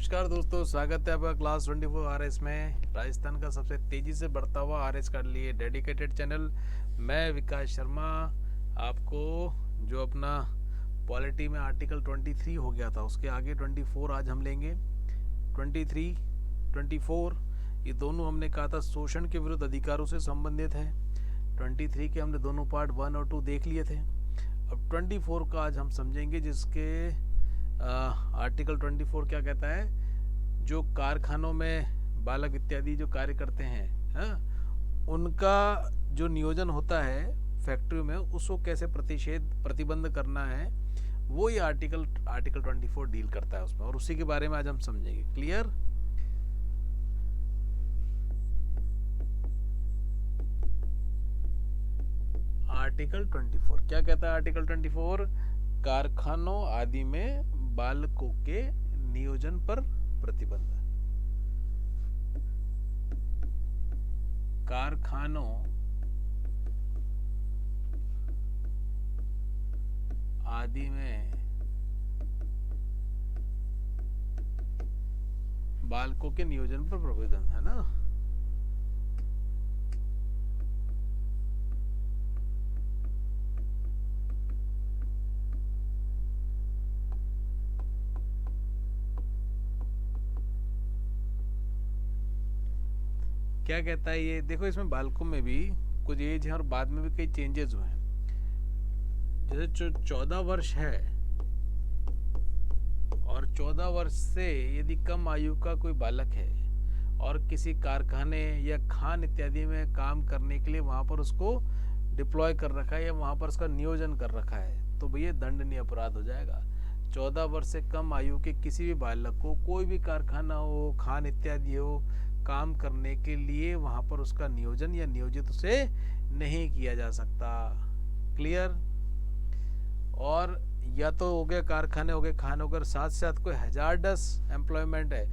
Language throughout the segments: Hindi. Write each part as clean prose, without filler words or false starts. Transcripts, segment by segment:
नमस्कार दोस्तों, स्वागत है आपका क्लास 24 आरएस में। राजस्थान का सबसे तेजी से बढ़ता हुआ आरएस का लिए डेडिकेटेड चैनल। मैं विकास शर्मा आपको जो अपना पॉलिटी में आर्टिकल 23 हो गया था उसके आगे 24 आज हम लेंगे। 23, 24 ये दोनों हमने कहा था शोषण के विरुद्ध अधिकारों से संबंधित है। 23 के हमने दोनों पार्ट 1 और 2 देख लिए थे। अब 24 का आज हम समझेंगे, जिसके आर्टिकल 24 क्या कहता है। जो कारखानों में बालक इत्यादि जो कार्य करते हैं, उनका जो नियोजन होता है फैक्ट्री में, उसको कैसे प्रतिबंध करना है, वो ये आर्टिकल 24 डील करता है उसमें, और उसी के बारे में आज हम समझेंगे। क्लियर? आर्टिकल 24 क्या कहता है? आर्टिकल 24 कारखानों आदि में बालकों के नियोजन पर प्रतिबंध। कारखानों आदि में बालकों के नियोजन पर प्रतिबंध है ना। क्या कहता है ये? देखो, इसमें बालकों में भी कुछ एज है और बाद में भी कई चेंजेस हुए हैं। जैसे जो 14 वर्ष है और 14 वर्ष से यदि कम आयु का कोई बालक है और किसी कारखाने या खान इत्यादि में काम करने के लिए वहां पर उसको डिप्लॉय कर रखा है या वहां पर उसका नियोजन कर रखा है, तो भैया दंडनीय अपराध हो जाएगा। 14 वर्ष से कम आयु के किसी भी बालक को कोई भी कारखाना हो, खान इत्यादि हो, काम करने के लिए वहां पर उसका नियोजन या नियोजित उसे नहीं किया जा सकता। क्लियर? और या तो हो गया कारखाने हो गए, खान हो गए, साथ साथ कोई हजारडस एम्प्लॉयमेंट है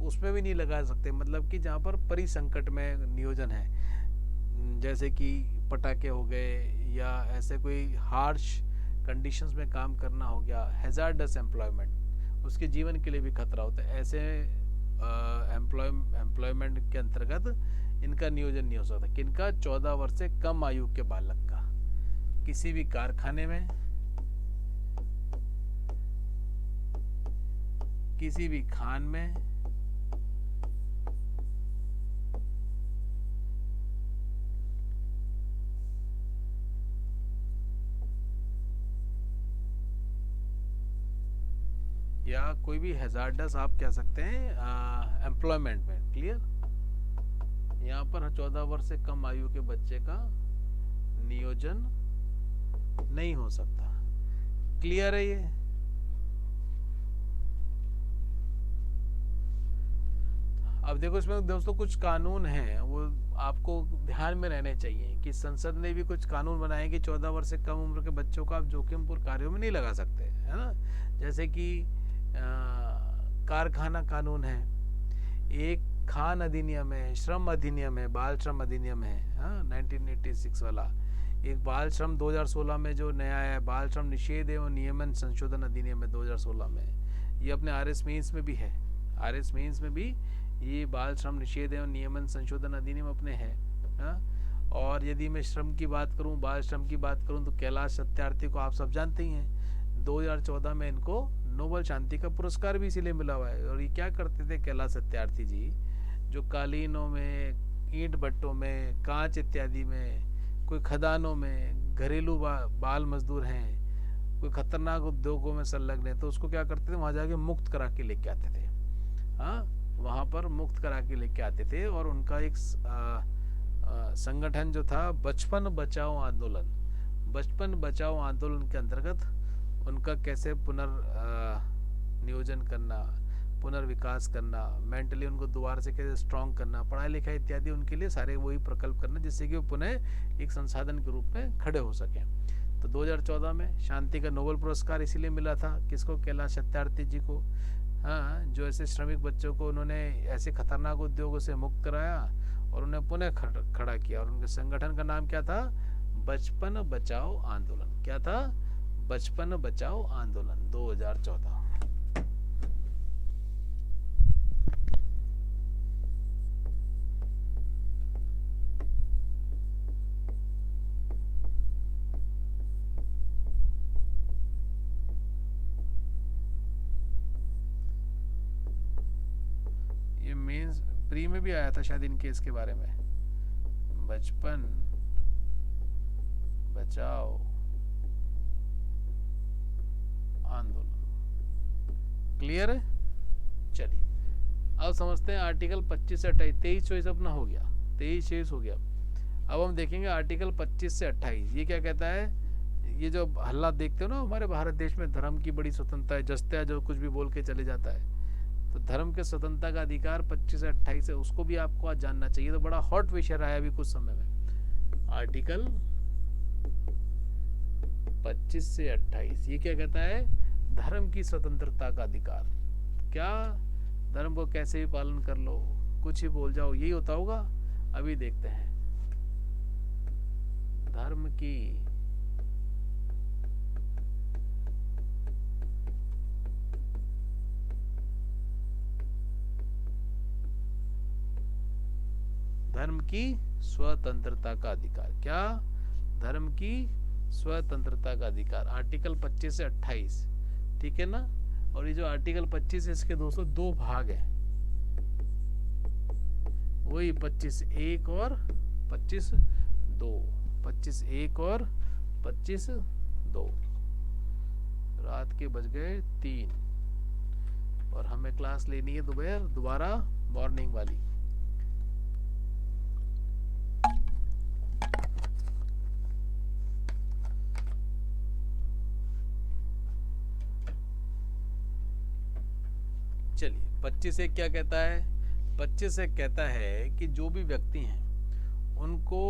उसमें भी नहीं लगा सकते। मतलब कि जहाँ पर परिसंकट में नियोजन है, जैसे कि पटाखे हो गए या ऐसे कोई हार्श कंडीशंस में काम करना हो गया, हैजार्डस एम्प्लॉयमेंट, उसके जीवन के लिए भी खतरा होता है। ऐसे एम्प्लॉयमेंट के अंतर्गत इनका नियोजन नहीं हो सकता। किनका? 14 वर्ष से कम आयु के बालक का किसी भी कारखाने में, किसी भी खान में, या कोई भी हैजार्डस आप कह सकते हैं एम्प्लॉयमेंट में। क्लियर? यहाँ पर 14 वर्ष से कम आयु के बच्चे का नियोजन नहीं हो सकता। क्लियर है ये? अब देखो, इसमें दोस्तों कुछ कानून हैं, वो आपको ध्यान में रहने चाहिए कि संसद ने भी कुछ कानून बनाए कि 14 वर्ष से कम उम्र के बच्चों को आप जोखिमपूर्ण कार्यों में नहीं लगा सकते, है ना। जैसे कि कारखाना कानून है, एक खान अधिनियम है, श्रम अधिनियम है, बाल श्रम अधिनियम है, 1986 वाला। एक बाल श्रम 2016 में जो नया है, बाल श्रम निषेध एवं नियमन संशोधन अधिनियम है 2016 में। ये अपने आरएस मेंस में भी है। आरएस मेंस में भी ये बाल श्रम निषेध एवं नियमन संशोधन अधिनियम अपने है। और यदि मैं श्रम की बात करूं, बाल श्रम की बात करूं, तो कैलाश सत्यार्थी को आप सब जानते ही हैं। 2014 में इनको नोबेल शांति का पुरस्कार भी इसीलिए मिला हुआ है। और ये क्या करते थे कैलाश सत्यार्थी जी? जो कालीनों में, ईंट भट्टों में, कांच इत्यादि में, कोई खदानों में घरेलू बाल मजदूर हैं, कोई खतरनाक उद्योगों में संलग्न है, तो उसको क्या करते थे? वहां जाके मुक्त करा के लेके आते थे। वहां पर मुक्त करा के लेके आते थे। और उनका एक संगठन जो था बचपन बचाओ आंदोलन, बचपन बचाओ आंदोलन के अंतर्गत उनका कैसे नियोजन करना, पुनर्विकास करना, मेंटली उनको दोबारा से कैसे स्ट्रांग करना, पढ़ाई लिखाई इत्यादि उनके लिए सारे वही प्रकल्प करना, जिससे कि वो पुनः एक संसाधन के रूप में खड़े हो सकें। तो 2014 में शांति का नोबेल पुरस्कार इसीलिए मिला था। किसको? कैलाश सत्यार्थी जी को। जो ऐसे श्रमिक बच्चों को उन्होंने ऐसे खतरनाक उद्योगों से मुक्त कराया और उन्हें पुनः खड़ा किया। और उनके संगठन का नाम क्या था? बचपन बचाओ आंदोलन। क्या था? बचपन बचाओ आंदोलन 2014। प्री में भी आया था शायद इनके इसके बारे में, बचपन बचाओ आंदोलन। क्लियर है? चलिए अब समझते हैं आर्टिकल 25 से 28, 23-24 अपना हो गया, 23-24 हो गया। अब हम देखेंगे आर्टिकल 25 से 28, ये क्या कहता है। ये जो हल्ला देखते हो ना हमारे भारत देश में, धर्म की बड़ी स्वतंत्रता है, जस्ता जो कुछ भी बोल के चले जाता है, तो धर्म के स्वतंत्रता का अधिकार 25 से 28 है, उसको भी आपको आज जानना चाहिए। तो बड़ा हॉट विषय रहा है अभी कुछ समय में। आर्टिकल 25 से 28 ये क्या कहता है, धर्म की स्वतंत्रता का अधिकार। क्या धर्म को कैसे भी पालन कर लो, कुछ ही बोल जाओ, यही होता होगा। अभी देखते हैं धर्म की स्वतंत्रता का अधिकार। क्या? धर्म की स्वतंत्रता का अधिकार, आर्टिकल 25 से 28, ठीक है ना। और ये जो आर्टिकल 25 है इसके दोस्तों दो भाग हैं, वही 25(1) और 25(2), 25(1) और 25(2). रात के बज गए 3 और हमें क्लास लेनी है दोबारा मॉर्निंग वाली। चलिए 25 से क्या कहता है, 25 से कहता है कि जो भी व्यक्ति हैं उनको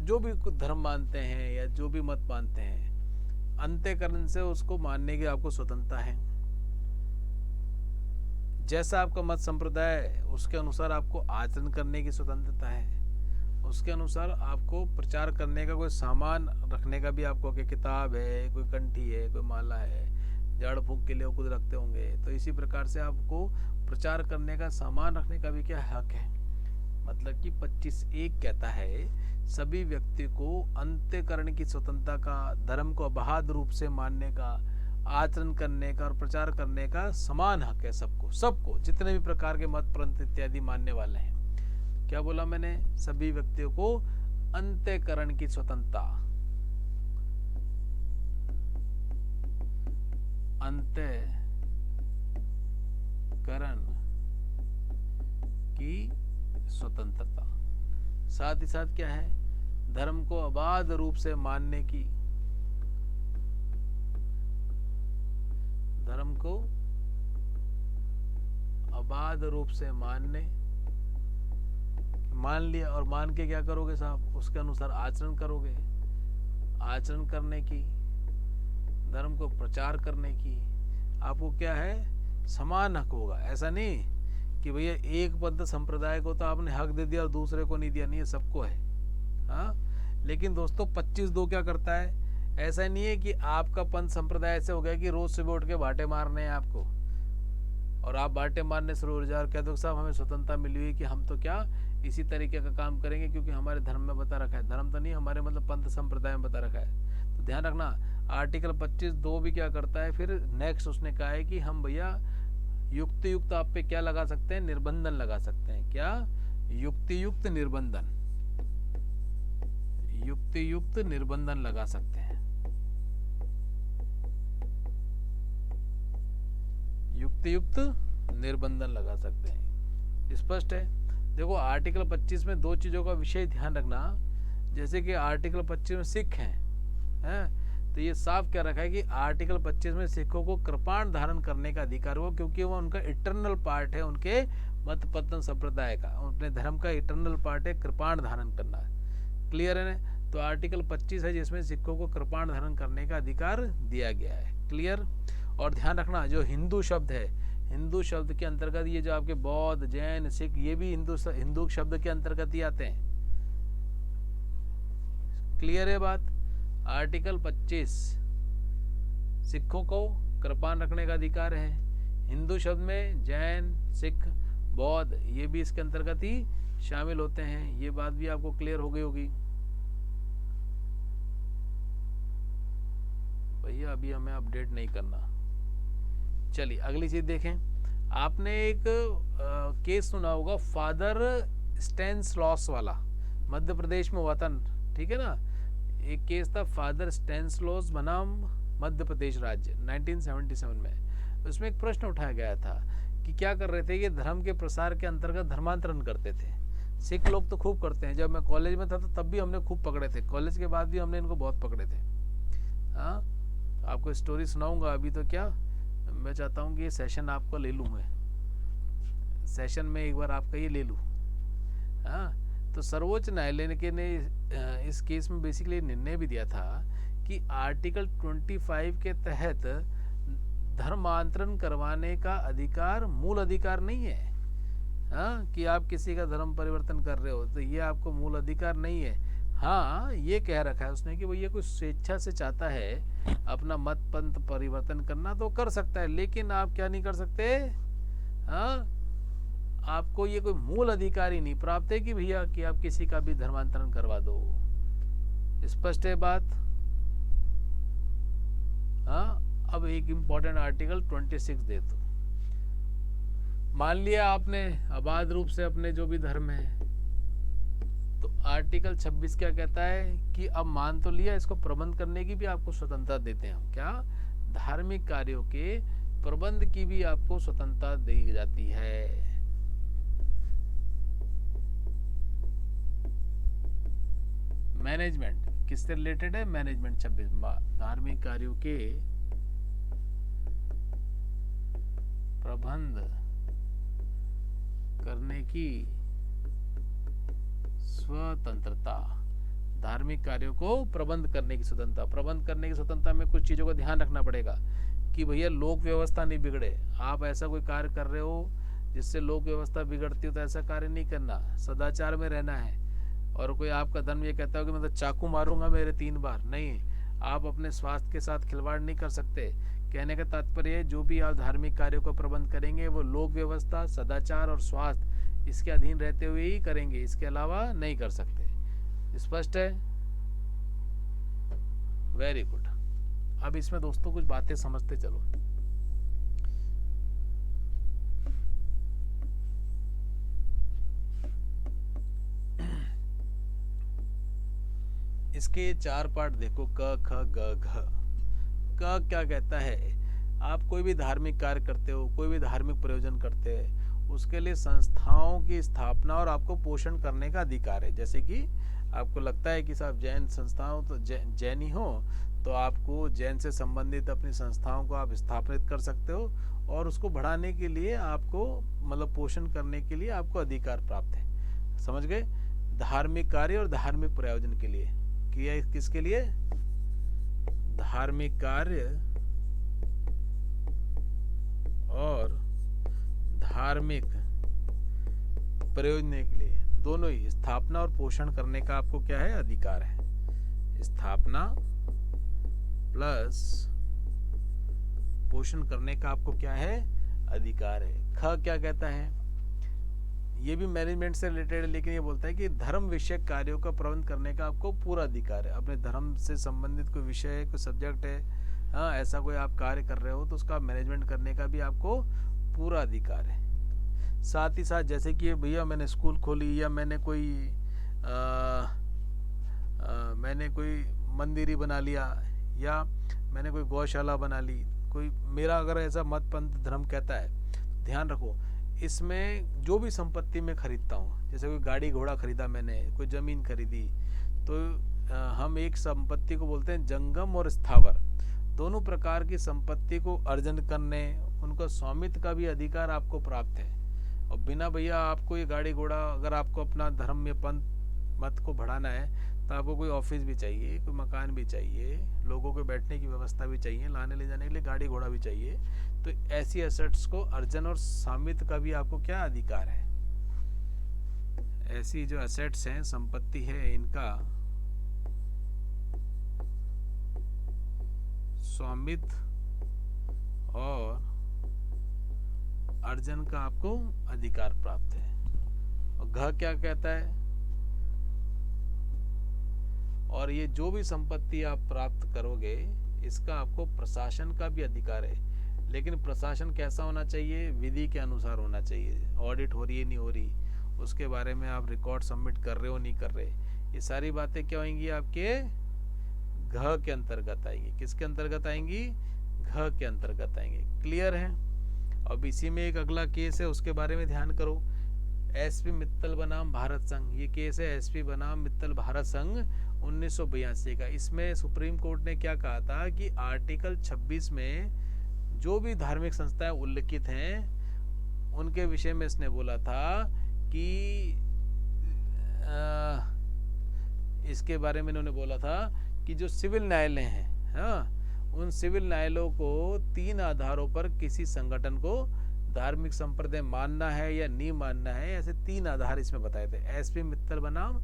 जो भी धर्म मानते हैं या जो भी मत मानते हैं, अंतःकरण से उसको मानने की आपको स्वतंत्रता है। जैसा आपका मत संप्रदाय है उसके अनुसार आपको आचरण करने की स्वतंत्रता है, उसके अनुसार आपको प्रचार करने का कोई सामान रखने का भी आपको, कि किताब है, कोई कंठी है, कोई माला है, झाड़ फूंक के लिए खुद रखते होंगे, तो इसी प्रकार से आपको प्रचार करने का सामान रखने का भी क्या हक है। मतलब कि 25(1) कहता है सभी व्यक्ति को अंतःकरण की स्वतंत्रता का, धर्म को अबाध रूप से मानने का, आचरण करने का और प्रचार करने का समान हक है सबको, जितने भी प्रकार के मत पंथ इत्यादि मानने वाले हैं। क्या बोला मैंने? सभी व्यक्तियों को अंतःकरण की स्वतंत्रता, अंतःकरण की स्वतंत्रता, साथ ही साथ क्या है, धर्म को अबाध रूप से मानने की, धर्म को अबाध रूप से मान लिया और मान के क्या करोगे साहब, उसके अनुसार आचरण करोगे, आचरण करने की, धर्म को प्रचार करने की आपको क्या है, समान हक होगा। ऐसा नहीं कि भैया एक पंथ संप्रदाय को तो आपने हक दे दिया और दूसरे को नहीं दिया, नहीं, है सबको है। हाँ, लेकिन दोस्तों 25(2) क्या करता है, ऐसा नहीं है कि आपका पंथ संप्रदाय ऐसे हो गया कि रोज सुबह उठ के बाटे मारने हैं आपको, और आप बाटे मारने शुरू हो जाए और कह दो साहब हमें स्वतंत्रता मिली हुई कि हम तो क्या इसी तरीके का काम करेंगे क्योंकि हमारे धर्म में बता रखा है। धर्म तो नहीं, हमारे मतलब पंथ संप्रदाय में बता रखा है। तो ध्यान रखना, आर्टिकल 25(2) भी क्या करता है, फिर नेक्स्ट उसने कहा है कि हम भैया युक्त आप पे क्या लगा सकते हैं, निर्बंधन लगा सकते हैं। क्या? युक्त निर्बंधन, युक्त निर्बंधन लगा सकते हैं, युक्त निर्बंधन लगा सकते हैं। स्पष्ट है? देखो आर्टिकल 25 में दो चीजों का विशेष ध्यान रखना, जैसे कि आर्टिकल 25 में सिख हैं, तो ये साफ क्या रखा है कि आर्टिकल 25 में सिखों को कृपाण धारण करने का अधिकार हो, क्योंकि वो उनका इटरनल पार्ट है, उनके मत पतन संप्रदाय का, अपने धर्म का इटरनल पार्ट है कृपाण धारण करना। क्लियर है ना? तो आर्टिकल 25 है जिसमें सिखों को कृपाण धारण करने का अधिकार दिया गया है। क्लियर? और ध्यान रखना जो हिंदू शब्द है, हिंदू शब्द के अंतर्गत ये जो आपके बौद्ध, जैन, सिख, ये भी हिंदू शब्द के अंतर्गत ही आते हैं। क्लियर है बात? आर्टिकल 25 सिखों को कृपाण रखने का अधिकार है, हिंदू शब्द में जैन, सिख, बौद्ध ये भी इसके अंतर्गत ही शामिल होते हैं। ये बात भी आपको क्लियर हो गई होगी। भैया अभी हमें अपडेट नहीं करना। चलिए अगली चीज देखें, आपने एक केस सुना होगा फादर स्टैनिस्लॉस वाला, मध्य प्रदेश में हुआ था, ठीक है ना। एक केस था फादर स्टैनिस्लॉस बनाम मध्य प्रदेश राज्य 1977 में। उसमें एक प्रश्न उठाया गया था कि क्या कर रहे थे ये, धर्म के प्रसार के अंतर्गत धर्मांतरण करते थे। सिख लोग तो खूब करते हैं, जब मैं कॉलेज में था तो तब भी हमने खूब पकड़े थे, कॉलेज के बाद भी हमने इनको बहुत पकड़े थे। हाँ, आपको स्टोरी सुनाऊंगा। अभी तो क्या, मैं चाहता हूँ कि ये सेशन आपको ले लूँ, मैं सेशन में एक बार आपका ये ले लूँ। हाँ, तो सर्वोच्च न्यायालय के ने इस केस में बेसिकली निर्णय भी दिया था कि आर्टिकल 25 के तहत धर्मांतरण करवाने का अधिकार मूल अधिकार नहीं है। हाँ, कि आप किसी का धर्म परिवर्तन कर रहे हो तो ये आपको मूल अधिकार नहीं है। हाँ, ये कह रखा है उसने कि भैया कोई स्वेच्छा से चाहता है अपना मत पंथ परिवर्तन करना तो कर सकता है, लेकिन आप क्या नहीं कर सकते। हाँ, आपको ये कोई मूल अधिकार ही नहीं प्राप्त है कि भैया कि आप किसी का भी धर्मांतरण करवा दो। स्पष्ट है बात। हाँ, अब एक इंपॉर्टेंट आर्टिकल 26 दे दो। मान लिया आपने अबाध रूप से अपने जो भी धर्म है, तो आर्टिकल 26 क्या कहता है कि अब मान तो लिया, इसको प्रबंध करने की भी आपको स्वतंत्रता देते हैं। क्या, धार्मिक कार्यों के प्रबंध की भी आपको स्वतंत्रता दी जाती है। मैनेजमेंट किससे रिलेटेड है, मैनेजमेंट 26, धार्मिक कार्यों के प्रबंध करने की स्वतंत्रता। धार्मिक कार्यों को प्रबंध करने की स्वतंत्रता। प्रबंध करने की स्वतंत्रता में कुछ चीजों का ध्यान रखना पड़ेगा कि भैया लोक व्यवस्था नहीं बिगड़े। आप ऐसा कोई कार्य कर रहे हो जिससे लोक व्यवस्था बिगड़ती हो तो ऐसा कार्य नहीं करना, सदाचार में रहना है। और कोई आपका धर्म ये कहता हो कि मैं तो चाकू मारूंगा मेरे 3 बार, नहीं, आप अपने स्वास्थ्य के साथ खिलवाड़ नहीं कर सकते। कहने का तात्पर्य है जो भी आप धार्मिक कार्यों का प्रबंध करेंगे वो लोक व्यवस्था, सदाचार और स्वास्थ्य इसके अधीन रहते हुए ही करेंगे, इसके अलावा नहीं कर सकते। स्पष्ट है? Very good. अब इसमें दोस्तों कुछ बातें समझते चलो। इसके 4 पार्ट देखो, क ख ग घ। क क्या कहता है, आप कोई भी धार्मिक कार्य करते हो, कोई भी धार्मिक प्रयोजन करते हैं, उसके लिए संस्थाओं की स्थापना और आपको पोषण करने का अधिकार है। जैसे कि आपको लगता है कि साहब जैन संस्थाओं तो जैनी हो, तो आपको जैन से संबंधित अपनी संस्थाओं को आप स्थापित कर सकते हो और उसको बढ़ाने के लिए आपको मतलब पोषण करने के लिए आपको अधिकार प्राप्त है। समझ गए? धार्मिक कार्य और धार्मिक प्रयोजन के लिए किया। किसके लिए? धार्मिक कार्य और धार्मिक प्रयोजन के लिए, दोनों ही स्थापना और पोषण करने का आपको क्या है? अधिकार है। स्थापना प्लस पोषण करने का आपको क्या है? अधिकार है। ख क्या कहता है? ये भी मैनेजमेंट से रिलेटेड है, लेकिन ये बोलता है कि धर्म विषयक कार्यों का प्रबंध करने का आपको पूरा अधिकार है। अपने धर्म से संबंधित कोई विषय है, कोई सब्जेक्ट है, हाँ, ऐसा कोई आप कार्य कर रहे हो तो उसका मैनेजमेंट करने का भी आपको पूरा अधिकार है। साथ ही साथ जैसे कि भैया मैंने स्कूल खोली या मैंने कोई मंदिर ही बना लिया या मैंने कोई गौशाला बना ली, कोई मेरा अगर ऐसा मत पंथ धर्म कहता है, ध्यान रखो इसमें जो भी संपत्ति मैं खरीदता हूँ, जैसे कोई गाड़ी घोड़ा खरीदा मैंने, कोई ज़मीन खरीदी, तो हम एक संपत्ति को बोलते हैं जंगम और स्थावर। दोनों प्रकार की संपत्ति को अर्जन करने, उनका स्वामित्व का भी अधिकार आपको प्राप्त है। और बिना भैया आपको ये गाड़ी घोड़ा, अगर आपको अपना धर्म या पंथ मत को बढ़ाना है तो आपको कोई ऑफिस भी चाहिए, कोई मकान भी चाहिए, लोगों के बैठने की व्यवस्था भी चाहिए, लाने ले जाने के लिए गाड़ी घोड़ा भी चाहिए। तो ऐसी एसेट्स को अर्जन और स्वामित्व का भी आपको क्या अधिकार है? ऐसी जो एसेट्स हैं, संपत्ति है, इनका स्वामित्व और अर्जन का आपको अधिकार प्राप्त है। और घ क्या कहता है? और ये जो भी संपत्ति आप प्राप्त करोगे इसका आपको प्रशासन का भी अधिकार है। लेकिन प्रशासन कैसा होना चाहिए, विधि के अनुसार होना चाहिए। ऑडिट हो रही है नहीं हो रही, उसके बारे में आप रिकॉर्ड सबमिट कर रहे हो नहीं कर रहे, ये सारी बातें क्या होंगी आपके घ के अंतर्गत आएंगी। किसके अंतर्गत आएंगी, घ के अंतर्गत आएंगे। क्लियर है। अब इसी में एक अगला केस है, उसके बारे में ध्यान करो। एसपी मित्तल बनाम भारत संघ, ये केस है एसपी बनाम मित्तल भारत संघ 1982 का। इसमें सुप्रीम कोर्ट ने क्या कहा था कि आर्टिकल 26 में जो भी धार्मिक संस्थाएं उल्लिखित हैं उनके विषय में इसने बोला था कि इसके बारे में इन्होंने बोला था कि जो सिविल न्यायालय हैं, हाँ, उन सिविल न्यायालयों को 3 आधारों पर किसी संगठन को धार्मिक संप्रदाय मानना है या नहीं मानना है, ऐसे 3 आधार इसमें बताए थे। एसपी मित्तल बनाम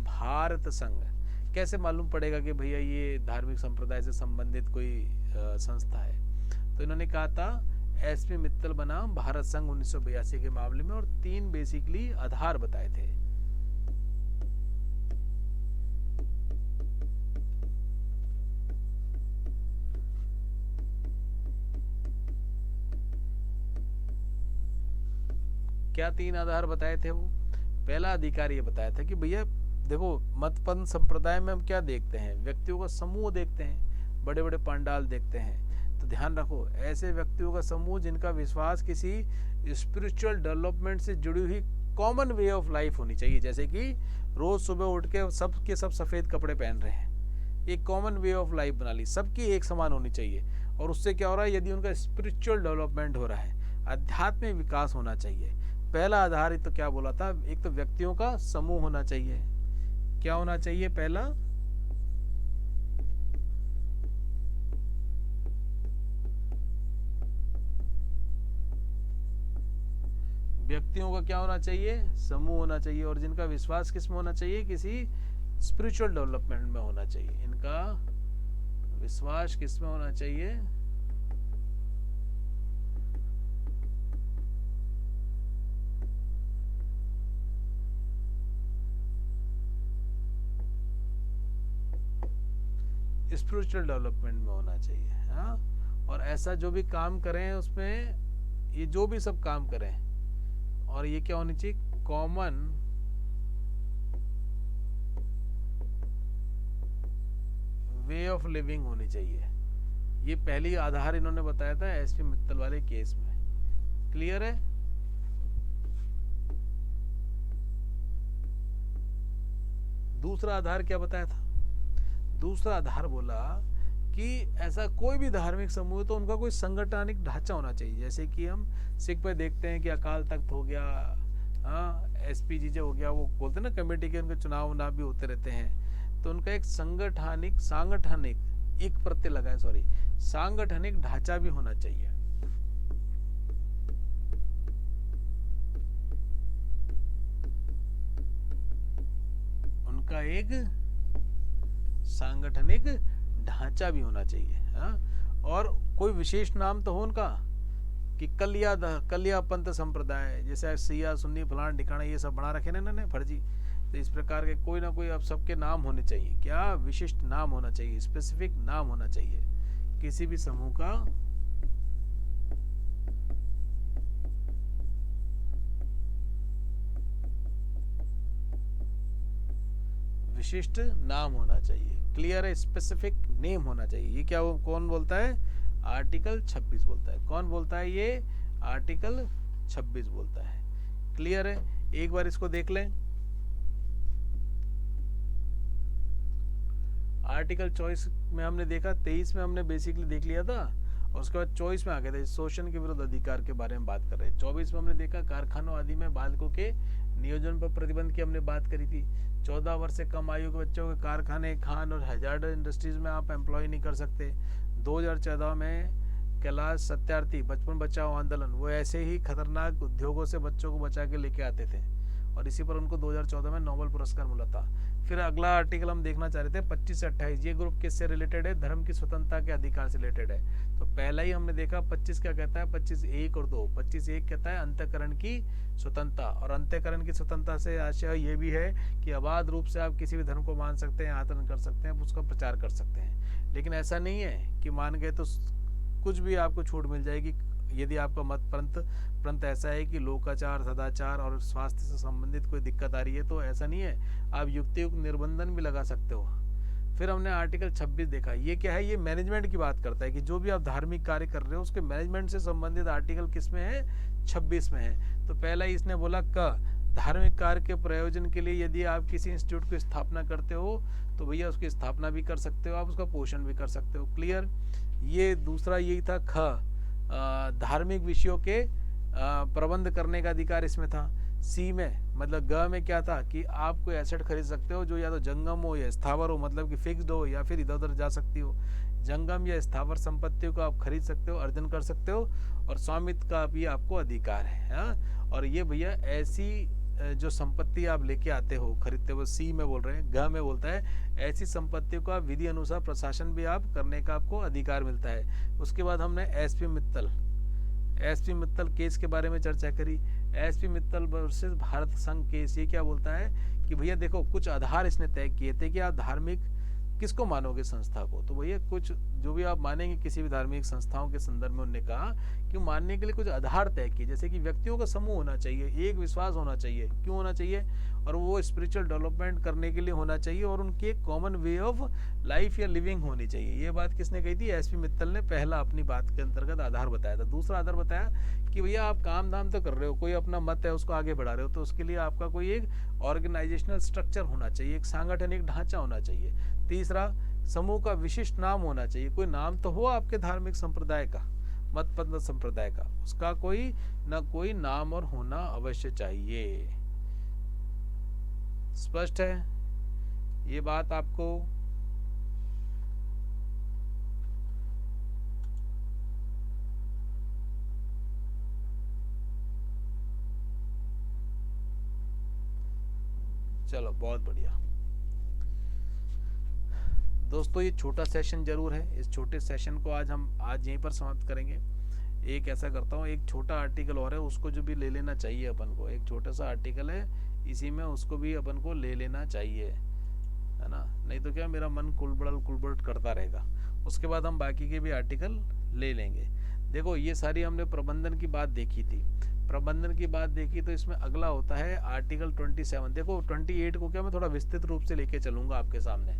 भारत संघ। कैसे मालूम पड़ेगा कि भैया ये धार्मिक संप्रदाय से संबंधित कोई संस्था है, तो इन्होंने कहा था एसपी मित्तल बनाम भारत संघ 1982 के मामले में, और 3 बेसिकली आधार बताए थे। क्या 3 आधार बताए थे वो? पहला अधिकार ये बताया था कि भैया देखो, मतपंथ संप्रदाय में हम क्या देखते हैं, व्यक्तियों का समूह देखते हैं, बड़े बड़े पंडाल देखते हैं। तो ध्यान रखो, ऐसे व्यक्तियों का समूह जिनका विश्वास किसी स्पिरिचुअल डेवलपमेंट से जुड़ी हुई कॉमन वे ऑफ लाइफ होनी चाहिए। जैसे कि रोज सुबह उठ के सब सफेद कपड़े पहन रहे हैं, एक कॉमन वे ऑफ लाइफ बना ली, सबकी एक समान होनी चाहिए। और उससे क्या हो रहा है, यदि उनका स्पिरिचुअल डेवलपमेंट हो रहा है, आध्यात्मिक विकास होना चाहिए। पहला आधार तो क्या बोला था, एक तो व्यक्तियों का समूह होना चाहिए। क्या होना चाहिए? पहला व्यक्तियों का क्या होना चाहिए, समूह होना चाहिए, और जिनका विश्वास किस में होना चाहिए, किसी स्पिरिचुअल डेवलपमेंट में होना चाहिए। इनका विश्वास किस में होना चाहिए, स्पिरिचुअल डेवलपमेंट में होना चाहिए। हाँ, और ऐसा जो भी काम करें उसमें, ये जो भी सब काम करें, और ये क्या होनी चाहिए, कॉमन वे ऑफ लिविंग होनी चाहिए। ये पहली आधार इन्होंने बताया था एसपी मित्तल वाले केस में। क्लियर है। दूसरा आधार क्या बताया था? दूसरा आधार बोला कि ऐसा कोई भी धार्मिक समूह तो उनका कोई संगठनिक ढांचा होना चाहिए। जैसे कि हम सिख पे देखते हैं कि अकाल तख्त हो गया, हाँ, एसपीजी हो गया, वो बोलते हैं ना कमेटी के, उनके चुनाव भी होते रहते हैं। तो उनका एक सांगठनिक एक प्रत्यय लगा है, सॉरी, सांगठनिक ढांचा भी होना चाहिए। उनका एक सांगठनिक ढांचा भी होना चाहिए। हाँ, और कोई विशेष नाम तो हो उनका, कि कलिया पंथ संप्रदाय, जैसे सिया सुन्नी फलान ठिकाना ये सब बना रखे ना इन्होंने फर्जी। तो इस प्रकार के कोई ना कोई अब सबके नाम होने चाहिए। क्या? विशिष्ट नाम होना चाहिए, स्पेसिफिक नाम होना चाहिए किसी भी समूह का। विशिष्ट नाम होना चाहिए। क्लियर है? स्पेसिफिक नेम होना चाहिए। ये क्या कौन बोलता है? आर्टिकल 26 बोलता है। कौन बोलता है? ये आर्टिकल 26 बोलता है। क्लियर है? एक बार इसको देख लें। आर्टिकल 24 में हमने देखा, 23 में हमने बेसिकली देख लिया था, और उसके बाद 24 में आ गए थे शोषण के विरुद्ध अधिकार के बारे में बात कर रहे हैं। 24 में हमने देखा कारखानों आदि में बालकों के नियोजन पर प्रतिबंध की हमने बात करी थी। 14 वर्ष से कम आयु के बच्चों के कारखाने, खान और हैजार्डस इंडस्ट्रीज में आप एम्प्लॉय नहीं कर सकते। 2014 में कैलाश सत्यार्थी बचपन बचाओ आंदोलन, वो ऐसे ही खतरनाक उद्योगों से बच्चों को बचा के लेके आते थे, और इसी पर उनको 2014 में नोबेल पुरस्कार मिला था। फिर अगला आर्टिकल हम देखना चाह रहे थे 25 से 28, ये ग्रुप किससे रिलेटेड है? धर्म की स्वतंत्रता के अधिकार से रिलेटेड है। तो पहला ही हमने देखा 25 क्या कहता है, 25(1) और 2। 25(1) कहता है अंतःकरण की स्वतंत्रता, और अंतःकरण की स्वतंत्रता से आशय ये भी है कि अबाध रूप से आप किसी भी धर्म को मान सकते हैं, आचरण कर सकते हैं, उसका प्रचार कर सकते हैं। लेकिन ऐसा नहीं है कि मान गए तो कुछ भी आपको छूट मिल जाएगी यदि आपका मत परंतु ऐसा है कि लोकाचार, सदाचार और स्वास्थ्य से संबंधित कोई दिक्कत आ रही है तो ऐसा नहीं है, आप युक्तियुक्त निर्बंधन भी लगा सकते हो। फिर हमने आर्टिकल 26 देखा, ये क्या है, ये मैनेजमेंट की बात करता है कि जो भी आप धार्मिक कार्य कर रहे हो उसके मैनेजमेंट से संबंधित आर्टिकल किस में है, 26 में है। तो पहला इसने बोला क, धार्मिक कार्य के प्रयोजन के लिए यदि आप किसी इंस्टीट्यूट की स्थापना करते हो तो भैया उसकी स्थापना भी कर सकते हो, आप उसका पोषण भी कर सकते हो। क्लियर। ये दूसरा यही था ख, धार्मिक विषयों के प्रबंध करने का अधिकार इसमें था। सी में मतलब ग में क्या था कि आप कोई एसेट खरीद सकते हो जो या तो जंगम हो या स्थावर हो, मतलब कि फिक्स्ड हो या फिर इधर उधर जा सकती हो। जंगम या स्थावर संपत्तियों को आप खरीद सकते हो, अर्जन कर सकते हो, और स्वामित्व का भी आपको अधिकार है। हाँ, और ये भैया ऐसी जो संपत्ति आप लेके आते हो, खरीदते हो, सी में बोल रहे हैं। ग में बोलता है ऐसी संपत्तियों का विधि अनुसार प्रशासन भी आप करने का आपको अधिकार मिलता है। उसके बाद हमने एसपी मित्तल केस के बारे में चर्चा करी। एसपी मित्तल वर्सेस भारत संघ केस, ये क्या बोलता है कि भैया देखो कुछ आधार इसने तय किए थे कि आप धार्मिक किसको मानोगे, संस्था को। तो भैया कुछ जो भी आप मानेंगे किसी भी धार्मिक संस्थाओं के संदर्भ में उन्होंने कहा कि मानने के लिए कुछ आधार तय किए, जैसे कि व्यक्तियों का समूह होना चाहिए, एक विश्वास होना चाहिए। क्यों होना चाहिए, और वो स्पिरिचुअल डेवलपमेंट करने के लिए होना चाहिए, और उनकी एक कॉमन वे ऑफ लाइफ या लिविंग होनी चाहिए। ये बात किसने कही थी, एसपी मित्तल ने पहला अपनी बात के अंतर्गत आधार बताया था। दूसरा आधार बताया कि भैया आप काम धाम तो कर रहे हो, कोई अपना मत है उसको आगे बढ़ा रहे हो, तो उसके लिए आपका कोई एक ऑर्गेनाइजेशनल स्ट्रक्चर होना चाहिए, एक सांगठनिक ढांचा होना चाहिए। तीसरा, समूह का विशिष्ट नाम होना चाहिए, कोई नाम तो हो आपके धार्मिक संप्रदाय का, मतपथ संप्रदाय का, उसका कोई ना कोई नाम और होना अवश्य चाहिए। स्पष्ट है ये बात आपको? चलो बहुत बढ़िया दोस्तों, ये छोटा सेशन जरूर है। इस छोटे सेशन को आज यहीं पर समाप्त करेंगे। एक ऐसा करता हूँ, एक छोटा आर्टिकल और है, उसको जो भी ले लेना चाहिए अपन को। एक छोटा सा आर्टिकल है इसी में, उसको भी अपन को ले लेना चाहिए, है ना, नहीं तो क्या मेरा मन कुलबड़ करता रहेगा। उसके बाद हम बाकी के भी आर्टिकल ले लेंगे। देखो ये सारी हमने प्रबंधन की बात देखी थी, प्रबंधन की बात देखी, तो इसमें अगला होता है आर्टिकल 27। देखो 28 को क्या मैं थोड़ा विस्तृत रूप से लेके चलूंगा आपके सामने।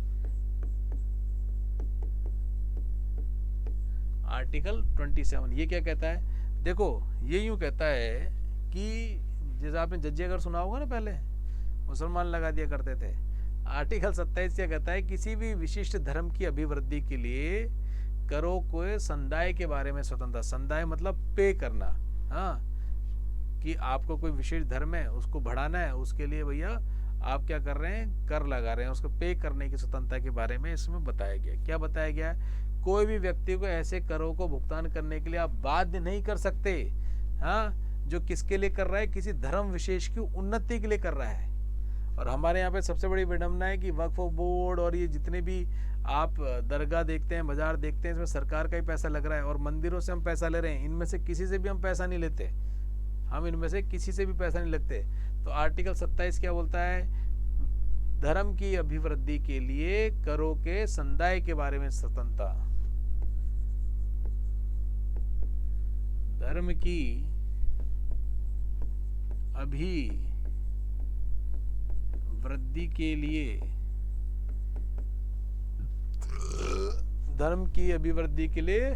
आर्टिकल 27 ये क्या कहता है, देखो ये यूं कहता है कि जैसे आपने जज्जे अगर सुना होगा ना, पहले मुसलमान लगा दिया करते थे। आर्टिकल 27 क्या कहता है, किसी भी विशिष्ट धर्म की अभिवृद्धि के लिए करो को संदाय के बारे में स्वतंत्रता। संदाय मतलब पे करना, हाँ, कि आपको कोई विशेष धर्म है उसको बढ़ाना है, उसके लिए भैया आप क्या कर रहे हैं, कर लगा रहे हैं, उसको पे करने की स्वतंत्रता के बारे में इसमें बताया गया। क्या बताया गया है, कोई भी व्यक्ति को ऐसे करों को भुगतान करने के लिए आप बाध्य नहीं कर सकते, हाँ, जो किसके लिए कर रहा है, किसी धर्म विशेष की उन्नति के लिए कर रहा है। और हमारे यहाँ पे सबसे बड़ी विडंबना है कि वक्फ बोर्ड और ये जितने भी आप दरगाह देखते हैं, बाजार देखते हैं, इसमें सरकार का ही पैसा लग रहा है, और मंदिरों से हम पैसा ले रहे हैं। इनमें से किसी से भी हम पैसा नहीं लेते, हम इनमें से किसी से भी पैसा नहीं लगते। तो आर्टिकल 27 क्या बोलता है, धर्म की अभिवृद्धि के लिए करों के संदाय के बारे में स्वतंत्रता। धर्म की अभिवृद्धि के लिए, धर्म की अभिवृद्धि के लिए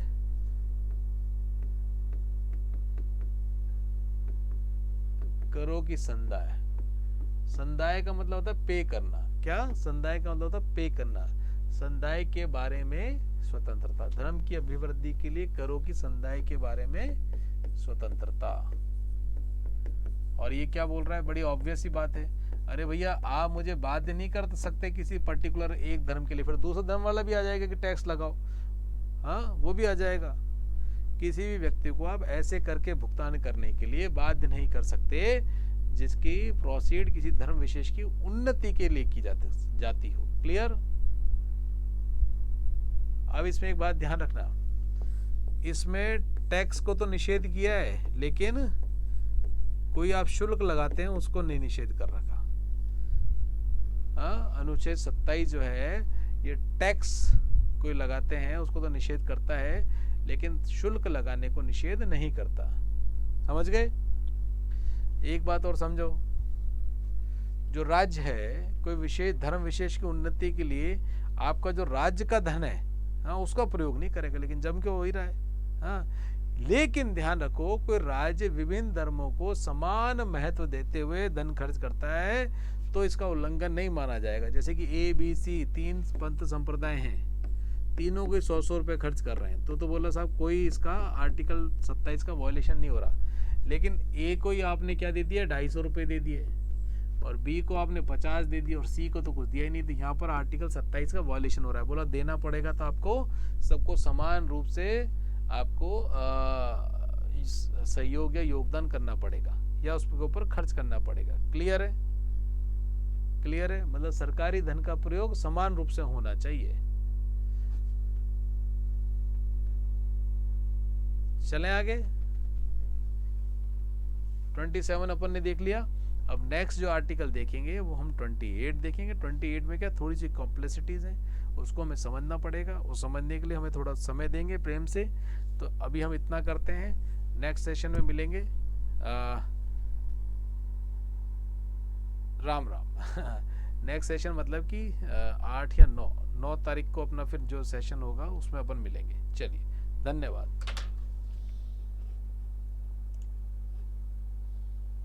करों की संदाय। संदाय का मतलब होता है पे करना। क्या संदाय का मतलब होता है पे करना। संदाय के बारे में स्वतंत्रता, धर्म की अभिवृद्धि के लिए करों की संदाय के बारे में स्वतंत्रता। और ये क्या बोल रहा है, बड़ी ऑब्वियस सी बात है, अरे भैया आप मुझे बाध्य नहीं कर सकते किसी पर्टिकुलर एक धर्म के लिए, फिर दूसरा धर्म वाला भी आ जाएगा कि टैक्स लगाओ, हाँ वो भी आ जाएगा। किसी भी व्यक्ति को आप ऐसे करके भुगतान करने के लिए बाध्य नहीं कर सकते जिसकी प्रोसीड किसी धर्म विशेष की उन्नति के लिए की जाती हो। क्लियर? अब इसमें एक बात ध्यान रखना, इसमें टैक्स को तो निषेध किया है, लेकिन कोई आप शुल्क लगाते हैं उसको नहीं निषेध कर रखा। हाँ, अनुच्छेद 27 जो है ये टैक्स कोई लगाते हैं उसको तो निषेध करता है, लेकिन शुल्क लगाने को निषेध नहीं करता। समझ गए? एक बात और समझो, जो राज्य है कोई विशेष धर्म विशेष की उन्नति के लिए आपका जो राज्य का धन है, हाँ, उसका प्रयोग नहीं करेगा, लेकिन जम के हो ही रहा है। हाँ, लेकिन ध्यान रखो, कोई राज्य विभिन्न धर्मों को समान महत्व देते हुए धन खर्च करता है तो इसका उल्लंघन नहीं माना जाएगा। जैसे कि ABC 3 पंथ संप्रदाय हैं, तीनों को 100-100 रुपये खर्च कर रहे हैं, तो बोला साहब कोई इसका आर्टिकल 27 का वायलेशन नहीं हो रहा। लेकिन A को ही आपने क्या दे दिया, 250 रुपये दे दिए, और B को आपने 50 दे दिया, और C को तो कुछ दिया ही नहीं, तो यहाँ पर आर्टिकल 27 का वायलेशन हो रहा है। बोला देना पड़ेगा तो आपको सबको समान रूप से आपको सहयोग या योगदान करना पड़ेगा, या उसके ऊपर खर्च करना पड़ेगा। क्लियर है? क्लियर है? मतलब सरकारी धन का प्रयोग समान रूप से होना चाहिए। चलें आगे। 27 अपन ने देख लिया। अब नेक्स्ट जो आर्टिकल देखेंगे वो हम 28 देखेंगे। 28 में क्या थोड़ी सी कॉम्प्लेक्सिटीज हैं, उसको हमें समझना पड़ेगा। वो समझने के लिए हमें थोड़ा समय देंगे प्रेम से। तो अभी हम इतना करते हैं, नेक्स्ट सेशन में मिलेंगे। राम राम। नेक्स्ट सेशन मतलब कि 8 या 9 तारीख को अपना फिर जो सेशन होगा उसमें अपन मिलेंगे। चलिए, धन्यवाद।